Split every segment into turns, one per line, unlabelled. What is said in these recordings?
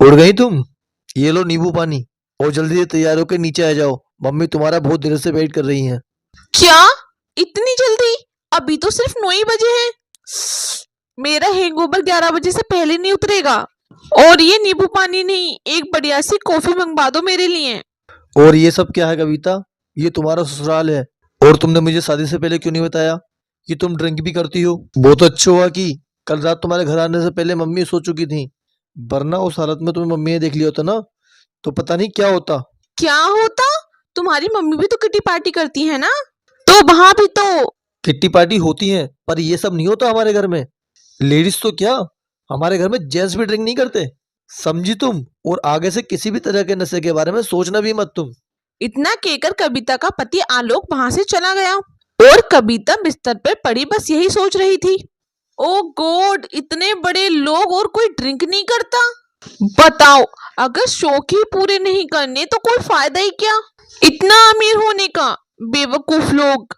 उड़ गई तुम? ये लो नींबू पानी और जल्दी से तैयार होकर नीचे आ जाओ। मम्मी तुम्हारा बहुत देर से वेट कर रही हैं।
क्या? इतनी जल्दी? अभी तो सिर्फ 9 ही बजे हैं। मेरा हैंगओवर 11 बजे से पहले नहीं उतरेगा। और ये नींबू पानी नहीं, एक बढ़िया सी कॉफी मंगवा दो मेरे लिए।
और ये सब क्या है कविता? ये तुम्हारा ससुराल है। और तुमने मुझे शादी से पहले क्यों नहीं बताया कि तुम ड्रिंक भी करती हो? बहुत अच्छा हुआ कि कल रात तुम्हारे घर आने से पहले मम्मी सो चुकी थी, वरना उस हालत में तुम्हें मम्मी ने देख लिया होता ना, तो पता नहीं क्या होता।
क्या होता? तुम्हारी मम्मी भी तो किटी पार्टी करती है ना, तो वहां भी तो।
किट्टी पार्टी होती है पर ये सब नहीं होता हमारे घर में। लेडीज तो क्या, हमारे घर में जेंट्स भी ड्रिंक नहीं करते, समझी तुम? और आगे से किसी भी तरह के नशे के बारे में सोचना भी मत तुम।
इतना कहकर कविता का पति आलोक वहां से चला गया और कविता बिस्तर पर पड़ी बस यही सोच रही थी। ओ गॉड, इतने बड़े लोग और कोई ड्रिंक नहीं करता। बताओ, अगर शौक ही पूरे नहीं करने तो कोई फायदा ही क्या इतना अमीर होने का। बेवकूफ लोग।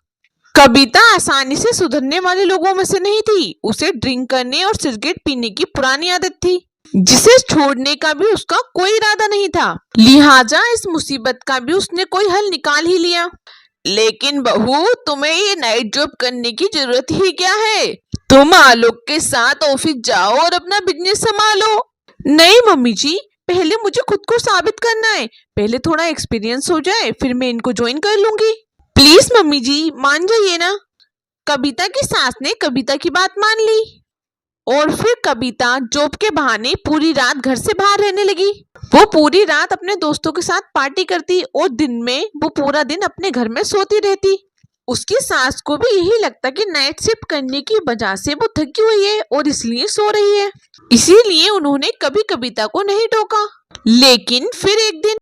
कविता आसानी से सुधरने वाले लोगों में से नहीं थी। उसे ड्रिंक करने और सिगरेट पीने की पुरानी आदत थी, जिसे छोड़ने का भी उसका कोई इरादा नहीं था। लिहाजा इस मुसीबत का भी उसने कोई हल निकाल ही लिया। लेकिन बहू, तुम्हें ये नाइट जॉब करने की जरूरत ही क्या है? तुम आलोक के साथ ऑफिस जाओ और अपना बिजनेस संभालो। नहीं मम्मी जी, पहले मुझे खुद को साबित करना है। पहले थोड़ा एक्सपीरियंस हो जाए, फिर मैं इनको ज्वाइन कर लूंगी। प्लीज मम्मी जी, मान जाइए ना। कविता की सास ने कविता की बात मान ली और फिर कविता जॉब के बहाने पूरी रात घर से बाहर रहने लगी। वो पूरी रात अपने दोस्तों के साथ पार्टी करती और दिन में वो पूरा दिन अपने घर में सोती रहती। उसकी सास को भी यही लगता कि नाइट शिफ्ट करने की वजह से वो थकी हुई है और इसलिए सो रही है। इसीलिए उन्होंने कभी कविता को नहीं टोका। लेकिन फिर एक दिन